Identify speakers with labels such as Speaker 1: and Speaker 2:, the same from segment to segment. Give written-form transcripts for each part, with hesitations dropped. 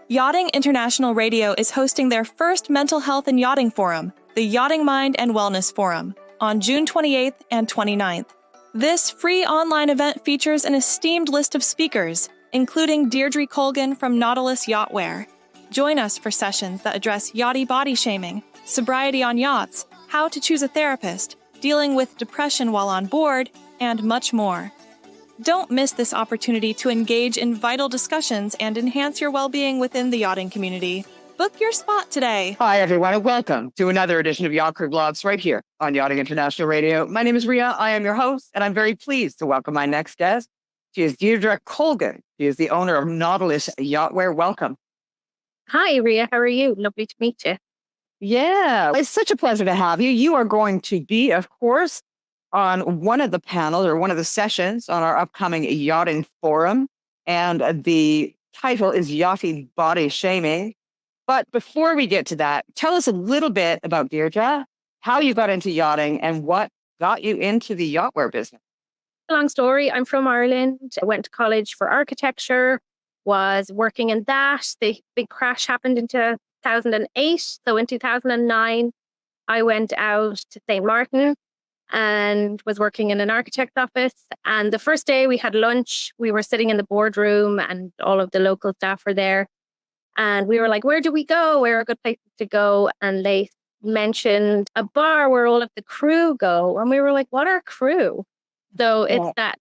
Speaker 1: Yachting International Radio is hosting their first mental health and yachting forum, the Yachting Mind and Wellness Forum, on June 28th and 29th. This free online event features an esteemed list of speakers, including Deirdre Colgan from Nautilus Yachtwear. Join us for sessions that address yachty body shaming, sobriety on yachts, how to choose a therapist, dealing with depression while on board, and much more. Don't miss this opportunity to engage in vital discussions and enhance your well-being within the yachting community. Book your spot today.
Speaker 2: Hi, everyone, and welcome to another edition of Yacht Crew Vlogs right here on Yachting International Radio. My name is Rhea. I am your host, and I'm very pleased to welcome my next guest. She is Deirdre Colgan. She is the owner of Nautilus Yachtwear. Welcome.
Speaker 3: Hi, Rhea. How are you? Lovely to meet you.
Speaker 2: Yeah, it's such a pleasure to have you. You are going to be, of course, on one of the panels or one of the sessions on our upcoming yachting forum. And the title is Yachty Body Shaming. But before we get to that, tell us a little bit about Deirdre, how you got into yachting and what got you into the yachtwear business.
Speaker 3: Long story. I'm from Ireland. I went to college for architecture, was working in that. The big crash happened in 2008. So in 2009, I went out to St. Martin and was working in an architect's office. And the first day we had lunch, we were sitting in the boardroom and all of the local staff were there. And we were like, where do we go? Where are good places to go? And they mentioned a bar where all of the crew go. And we were like, what are crew? So it's that,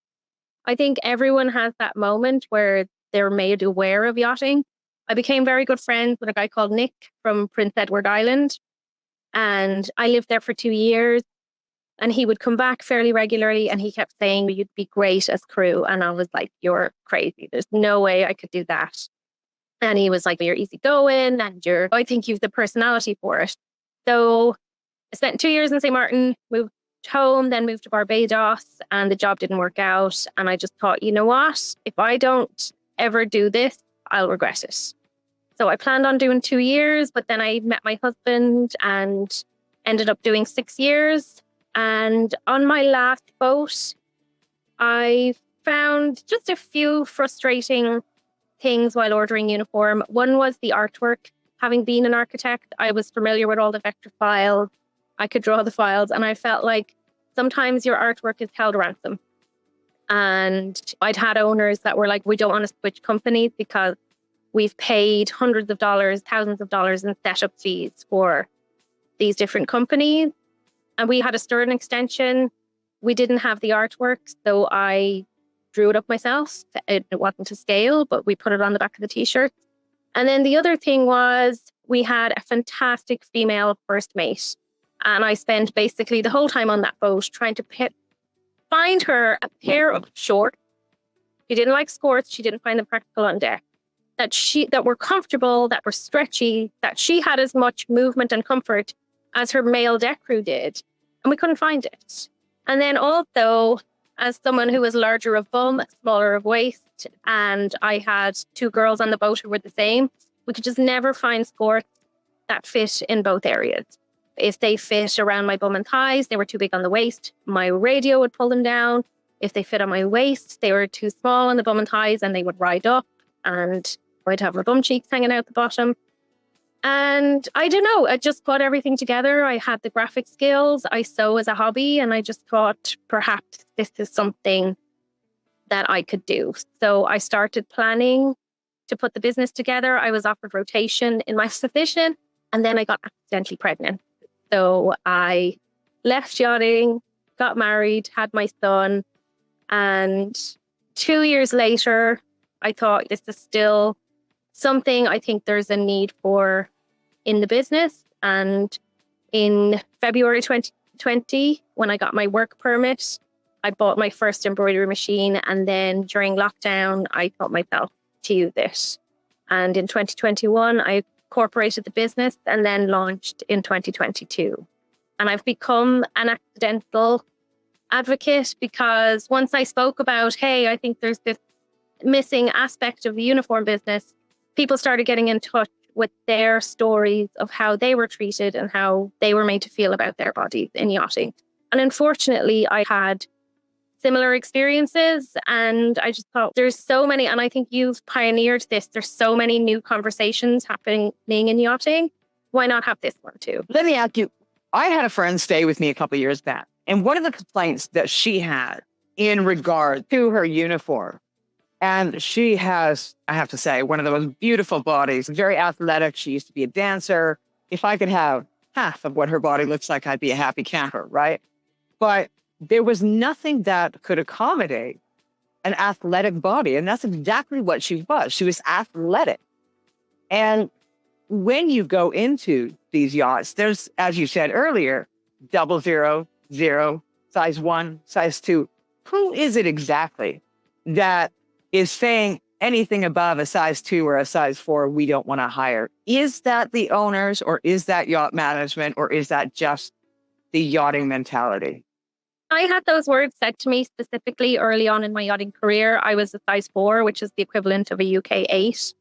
Speaker 3: I think everyone has that moment where they're made aware of yachting. I became very good friends with a guy called Nick from Prince Edward Island. And I lived there for 2 years. And he would come back fairly regularly and he kept saying, you'd be great as crew. And I was like, you're crazy. There's no way I could do that. And he was like, you're easygoing and I think you've the personality for it. So I spent 2 years in St. Martin, moved home, then moved to Barbados, and the job didn't work out. And I just thought, you know what? If I don't ever do this, I'll regret it. So I planned on doing 2 years, but then I met my husband and ended up doing 6 years. And on my last boat, I found just a few frustrating things while ordering uniform. One was the artwork. Having been an architect, I was familiar with all the vector files. I could draw the files, and I felt like sometimes your artwork is held ransom. And I'd had owners that were like, we don't want to switch companies because we've paid hundreds of dollars, thousands of dollars in setup fees for these different companies. And we had a stern extension. We didn't have the artwork, so I drew it up myself. It wasn't to scale, but we put it on the back of the t-shirt. And then the other thing was we had a fantastic female first mate. And I spent basically the whole time on that boat trying to find her a pair of shorts. She didn't like skirts. She didn't find them practical on deck. That were comfortable, that were stretchy, that she had as much movement and comfort as her male deck crew did. And we couldn't find it. And then also, as someone who was larger of bum, smaller of waist, and I had 2 girls on the boat who were the same, we could just never find skirts that fit in both areas. If they fit around my bum and thighs, they were too big on the waist. My radio would pull them down. If they fit on my waist, they were too small on the bum and thighs and they would ride up and I'd have my bum cheeks hanging out the bottom. And I don't know, I just put everything together. I had the graphic skills. I sew as a hobby. And I just thought perhaps this is something that I could do. So I started planning to put the business together. I was offered rotation in my position. And then I got accidentally pregnant. So I left yachting, got married, had my son. And 2 years later, I thought this is still something I think there's a need for in the business. And in February 2020, when I got my work permit, I bought my first embroidery machine. And then during lockdown, I taught myself to use it. And in 2021, I incorporated the business and then launched in 2022. And I've become an accidental advocate because once I spoke about, hey, I think there's this missing aspect of the uniform business, people started getting in touch with their stories of how they were treated and how they were made to feel about their bodies in yachting. And unfortunately, I had similar experiences. And I just thought there's so many, and I think you've pioneered this. There's so many new conversations happening in yachting. Why not have this one too?
Speaker 2: Let me ask you, I had a friend stay with me a couple of years back, and one of the complaints that she had in regard to her uniform, and she has, I have to say, one of the most beautiful bodies, very athletic. She used to be a dancer. If I could have half of what her body looks like, I'd be a happy camper, right? But there was nothing that could accommodate an athletic body. And that's exactly what she was. She was athletic. And when you go into these yachts, there's, as you said earlier, 00, 0, size 1, size 2. Who is it exactly that is saying anything above a size 2 or a size 4 we don't want to hire? Is that the owners, or is that yacht management, or is that just the yachting mentality?
Speaker 3: I had those words said to me specifically early on in my yachting career. I was a size 4, which is the equivalent of a UK 8.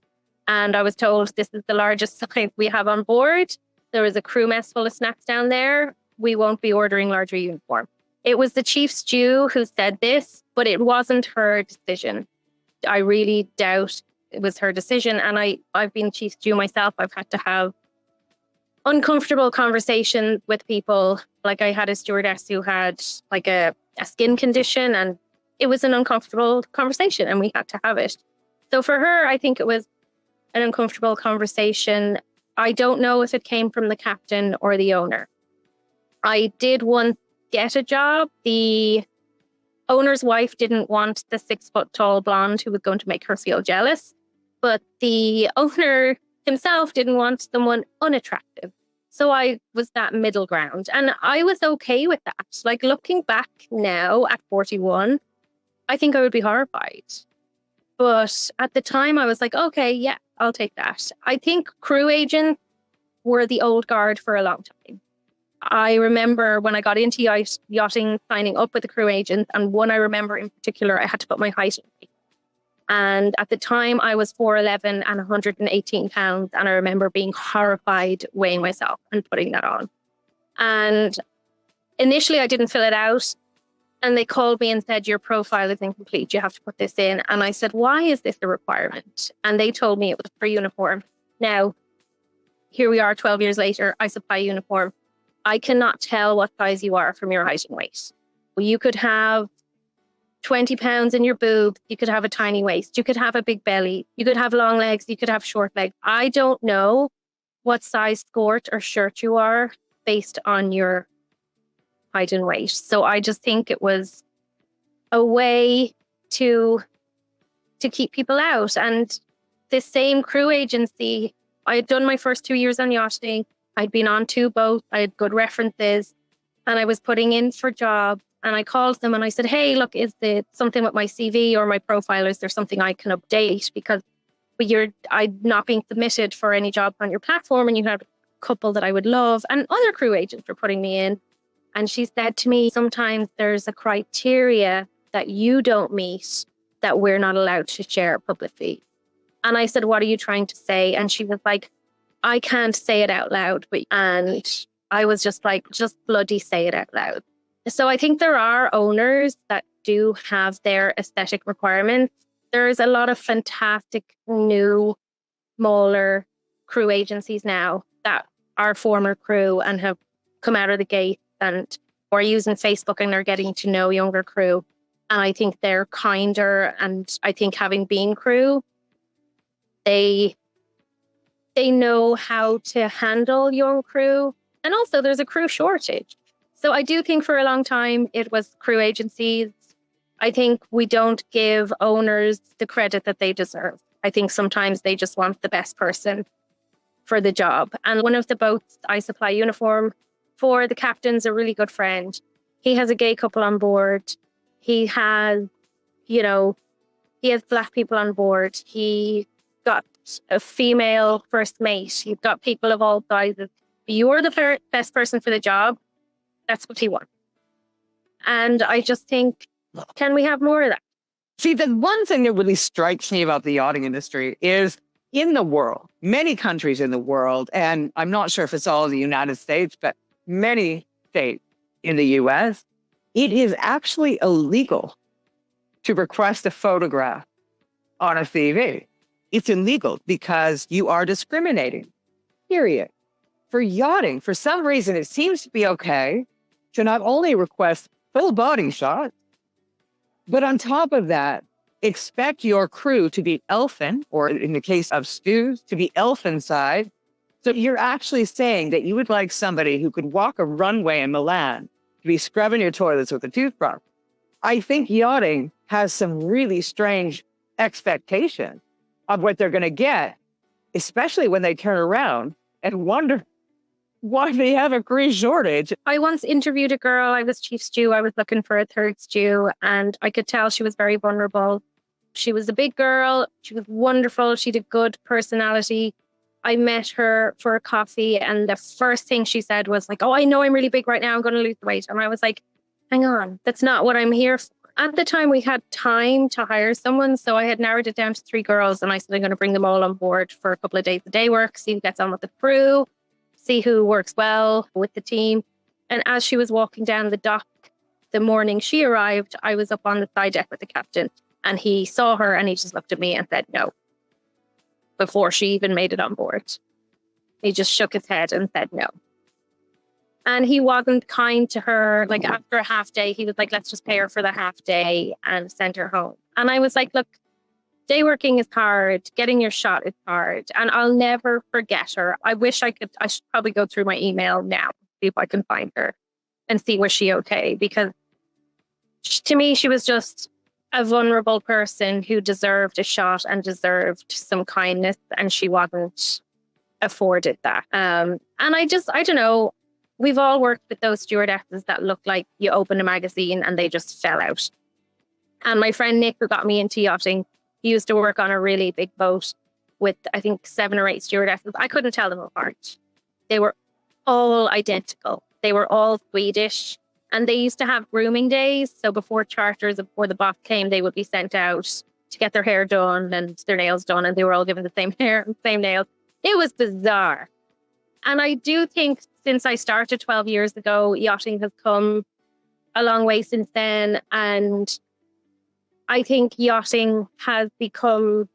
Speaker 3: And I was told this is the largest size we have on board. There is a crew mess full of snacks down there. We won't be ordering larger uniform. It was the chief stew who said this, but it wasn't her decision. I really doubt it was her decision. And I've been chief stew myself. I've had to have uncomfortable conversations with people. Like I had a stewardess who had like a skin condition, and it was an uncomfortable conversation and we had to have it. So for her, I think it was an uncomfortable conversation. I don't know if it came from the captain or the owner. I did once get a job. The owner's wife didn't want the 6-foot-tall blonde who was going to make her feel jealous, but the owner himself didn't want someone unattractive. So I was that middle ground, and I was okay with that. Like looking back now at 41, I think I would be horrified. But at the time I was like, okay, yeah, I'll take that. I think crew agents were the old guard for a long time. I remember when I got into yachting, signing up with a crew agent, and one I remember in particular, I had to put my height in. And at the time I was 4'11" and 118 pounds. And I remember being horrified weighing myself and putting that on. And initially I didn't fill it out. And they called me and said, your profile is incomplete. You have to put this in. And I said, why is this a requirement? And they told me it was for uniform. Now, here we are 12 years later, I supply uniform. I cannot tell what size you are from your height and weight. You could have 20 pounds in your boob. You could have a tiny waist. You could have a big belly. You could have long legs. You could have short legs. I don't know what size skirt or shirt you are based on your height and weight. So I just think it was a way to keep people out. And this same crew agency, I had done my first 2 years on yachting. I'd been on 2 boats. I had good references, and I was putting in for jobs. And I called them and I said, hey, look, is there something with my CV or my profile? Is there something I can update? Because I'm not being submitted for any job on your platform, and you have a couple that I would love. And other crew agents were putting me in. And she said to me, sometimes there's a criteria that you don't meet that we're not allowed to share publicly. And I said, what are you trying to say? And she was like, I can't say it out loud. And I was just like, just bloody say it out loud. So I think there are owners that do have their aesthetic requirements. There's a lot of fantastic new, smaller crew agencies now that are former crew and have come out of the gate and are using Facebook, and they're getting to know younger crew. And I think they're kinder. And I think having been crew, they know how to handle young crew. And also there's a crew shortage. So I do think for a long time it was crew agencies. I think we don't give owners the credit that they deserve. I think sometimes they just want the best person for the job. And one of the boats I supply uniform for, the captain's a really good friend. He has a gay couple on board. He has, he has black people on board. He got a female first mate. You've got people of all sizes. You're the best person for the job. That's what he wants. And I just think, can we have more of that?
Speaker 2: See, the one thing that really strikes me about the yachting industry is in the world, many countries in the world, and I'm not sure if it's all the United States, but many states in the US, it is actually illegal to request a photograph on a CV. It's illegal because you are discriminating, period. For yachting, for some reason, it seems to be okay to not only request full body shots, but on top of that, expect your crew to be elfin, or in the case of stews, to be elfin side. So you're actually saying that you would like somebody who could walk a runway in Milan to be scrubbing your toilets with a toothbrush. I think yachting has some really strange expectations of what they're going to get, especially when they turn around and wonder why they have a crew shortage.
Speaker 3: I once interviewed a girl. I was chief stew. I was looking for a third stew, and I could tell she was very vulnerable. She was a big girl. She was wonderful. She had a good personality. I met her for a coffee, and the first thing she said was like, "Oh, I know I'm really big right now. I'm going to lose the weight." And I was like, hang on, that's not what I'm here for. At the time, we had time to hire someone. So I had narrowed it down to 3 girls, and I said, I'm going to bring them all on board for a couple of days of day work, see who gets on with the crew, see who works well with the team. And as she was walking down the dock the morning she arrived, I was up on the side deck with the captain, and he saw her and he just looked at me and said no before she even made it on board. He just shook his head and said no. And he wasn't kind to her. Like after a half day, he was like, let's just pay her for the half day and send her home. And I was like, look, day working is hard. Getting your shot is hard. And I'll never forget her. I should probably go through my email now, see if I can find her and see was she okay. Because to me, she was just a vulnerable person who deserved a shot and deserved some kindness. And she wasn't afforded that. And I don't know. We've all worked with those stewardesses that look like you open a magazine and they just fell out. And my friend Nick, who got me into yachting, he used to work on a really big boat with, I think, 7 or 8 stewardesses. I couldn't tell them apart. They were all identical. They were all Swedish. And they used to have grooming days. So before charters, before the box came, they would be sent out to get their hair done and their nails done. And they were all given the same hair and same nails. It was bizarre. And I do think since I started 12 years ago, yachting has come a long way since then. And I think yachting has become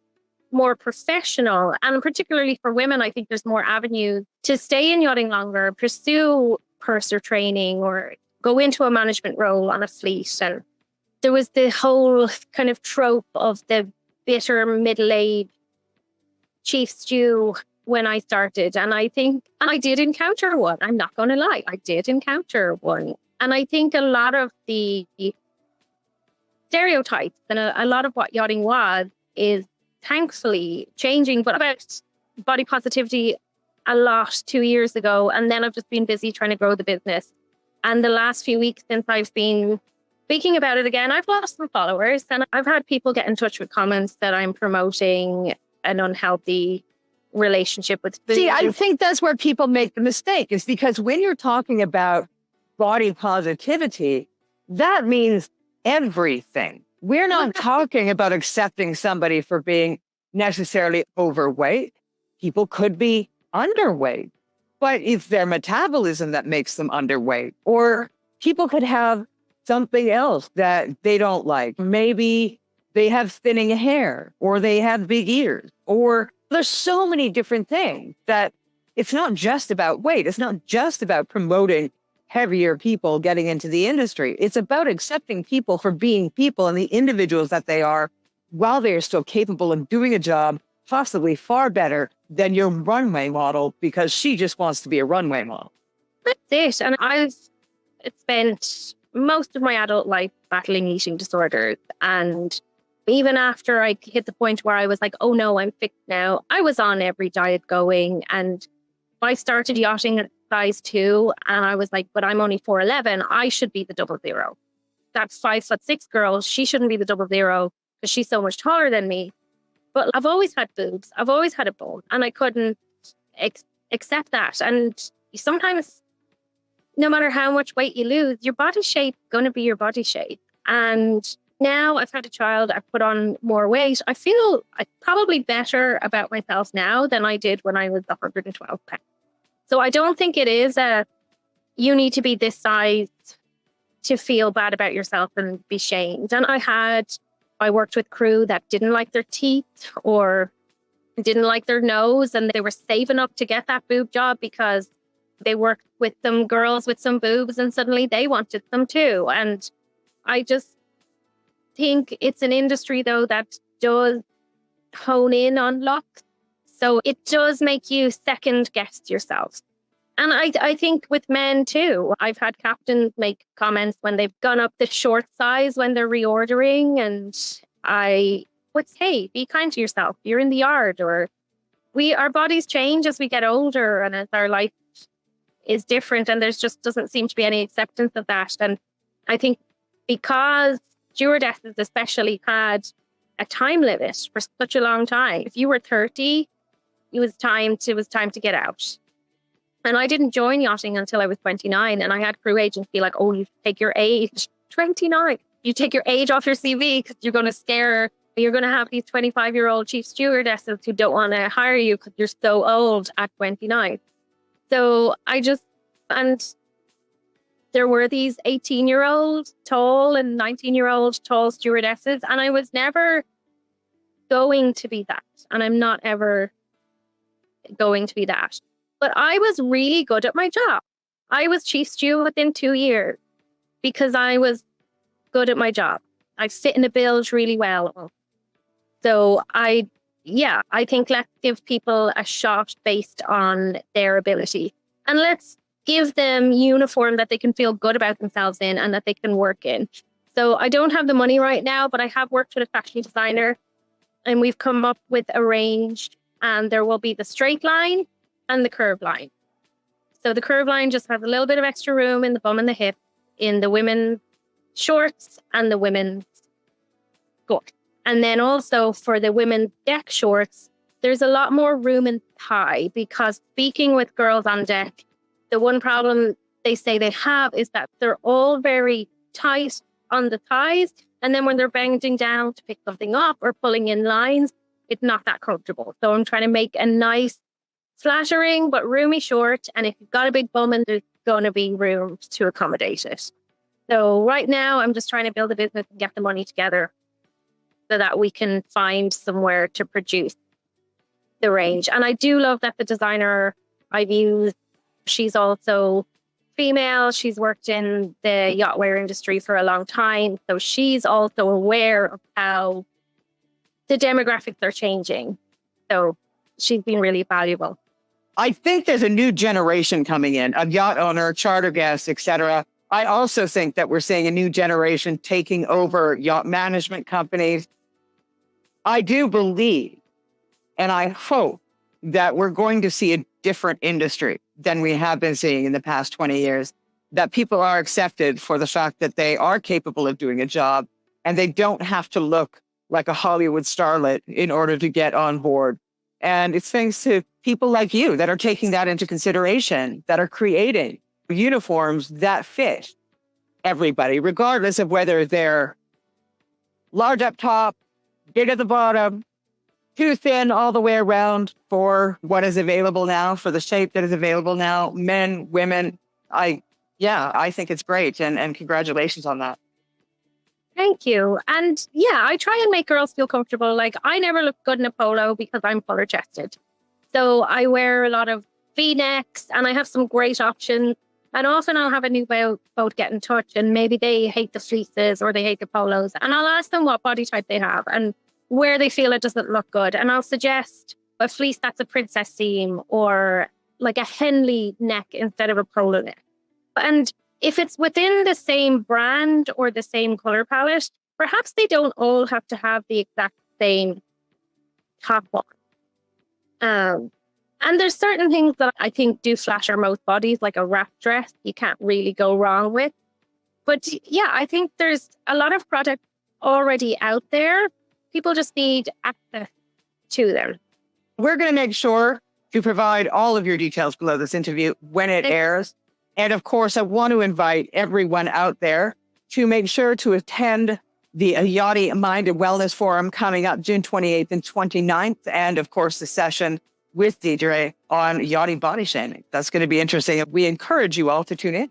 Speaker 3: more professional. And particularly for women, I think there's more avenues to stay in yachting longer, pursue purser training, or go into a management role on a fleet. And there was the whole kind of trope of the bitter middle-aged chief stew when I started. And I think I did encounter one. I'm not going to lie. I did encounter one. And I think a lot of the stereotypes and a lot of what yachting was is thankfully changing. But about body positivity a lot 2 years ago. And then I've just been busy trying to grow the business. And the last few weeks since I've been speaking about it again, I've lost some followers. And I've had people get in touch with comments that I'm promoting an unhealthy relationship with food.
Speaker 2: See, I think that's where people make the mistake, is because when you're talking about body positivity, that means everything. We're not talking about accepting somebody for being necessarily overweight. People could be underweight, but it's their metabolism that makes them underweight. Or people could have something else that they don't like. Maybe they have thinning hair, or they have big ears, or there's so many different things that it's not just about weight. It's not just about promoting heavier people getting into the industry. It's about accepting people for being people and the individuals that they are, while they are still capable of doing a job possibly far better than your runway model, because she just wants to be a runway model.
Speaker 3: That's it. And I've spent most of my adult life battling eating disorders. And even after I hit the point where I was like, oh no, I'm fixed now, I was on every diet going. And I started yachting at size 2, and I was like, but I'm only 4'11". I should be the 00. That 5'6" girl, she shouldn't be the 00 because she's so much taller than me. But I've always had boobs. I've always had a bone, and I couldn't accept that. And sometimes, no matter how much weight you lose, your body shape is going to be your body shape. And now I've had a child, I've put on more weight. I feel probably better about myself now than I did when I was 112 pounds. So I don't think it is you need to be this size to feel bad about yourself and be shamed. And I worked with crew that didn't like their teeth or didn't like their nose, and they were saving up to get that boob job because they worked with some girls with some boobs and suddenly they wanted them too. And I just think it's an industry though that does hone in on looks. So it does make you second guess yourself. And I think with men too, I've had captains make comments when they've gone up the short size when they're reordering. And I would say, be kind to yourself. You're in the yard, or our bodies change as we get older and as our life is different. And there's just doesn't seem to be any acceptance of that. And I think because stewardesses especially had a time limit for such a long time. If you were 30, it was time to get out. And I didn't join yachting until I was 29. And I had crew agents be like, oh, you take your age, 29. You take your age off your CV because you're going to have these 25-year-old chief stewardesses who don't want to hire you because you're so old at 29. So and there were these 18-year-old tall and 19-year-old tall stewardesses. And I was never going to be that. And I'm not ever going to be that. But I was really good at my job. I was chief stew within 2 years because I was good at my job. I sit in a bilge really well. So I think let's give people a shot based on their ability. And let's give them uniform that they can feel good about themselves in and that they can work in. So I don't have the money right now, but I have worked with a fashion designer and we've come up with a range, and there will be the straight line and the curve line. So the curve line just has a little bit of extra room in the bum and the hip in the women's shorts and the women's skirt. And then also for the women's deck shorts, there's a lot more room in thigh, because speaking with girls on deck, the one problem they say they have is that they're all very tight on the thighs. And then when they're bending down to pick something up or pulling in lines, it's not that comfortable. So I'm trying to make a nice flattering but roomy short. And if you've got a big bum, and there's going to be room to accommodate it. So right now I'm just trying to build a business and get the money together so that we can find somewhere to produce the range. And I do love that the designer I've used, she's also female. She's worked in the yachtwear industry for a long time. So she's also aware of how the demographics are changing. So she's been really valuable.
Speaker 2: I think there's a new generation coming in, a yacht owner, charter guests, etc. I also think that we're seeing a new generation taking over yacht management companies. I do believe, and I hope, that we're going to see a different industry than we have been seeing in the past 20 years, that people are accepted for the fact that they are capable of doing a job and they don't have to look like a Hollywood starlet in order to get on board. And it's thanks to people like you that are taking that into consideration, that are creating uniforms that fit everybody, regardless of whether they're large up top, big at the bottom, too thin all the way around for what is available now, for the shape that is available now, men, women. I think it's great. And congratulations on that.
Speaker 3: Thank you. And yeah, I try and make girls feel comfortable. Like, I never look good in a polo because I'm fuller chested. So I wear a lot of V-necks and I have some great options. And often I'll have a new boat get in touch, and maybe they hate the fleeces or they hate the polos. And I'll ask them what body type they have and where they feel it doesn't look good. And I'll suggest a fleece that's a princess seam or like a Henley neck instead of a polo neck. And if it's within the same brand or the same color palette, perhaps they don't all have to have the exact same top one. And there's certain things that I think do flatter most bodies, like a wrap dress, you can't really go wrong with. But yeah, I think there's a lot of products already out there. People just need access to them.
Speaker 2: We're going to make sure to provide all of your details below this interview when it airs. And of course, I want to invite everyone out there to make sure to attend the Yachtie Mind Wellness Forum coming up June 28th and 29th. And of course, the session with Deirdre on yachting body shaming. That's going to be interesting. We encourage you all to tune in.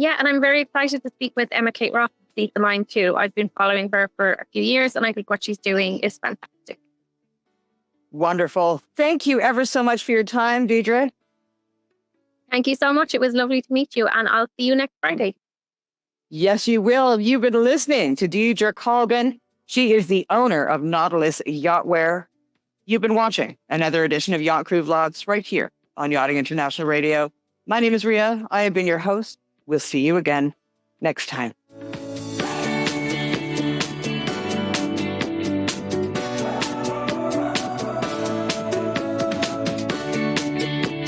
Speaker 3: Yeah, and I'm very excited to speak with Emma Kate Ross of Yachtie Mind too. I've been following her for a few years, and I think what she's doing is fantastic.
Speaker 2: Wonderful. Thank you ever so much for your time, Deirdre.
Speaker 3: Thank you so much. It was lovely to meet you, and I'll see you next Friday.
Speaker 2: Yes, you will. You've been listening to Deirdre Colgan. She is the owner of Nautilus Yachtwear. You've been watching another edition of Yacht Crew Vlogs right here on Yachting International Radio. My name is Rhea. I have been your host. We'll see you again next time.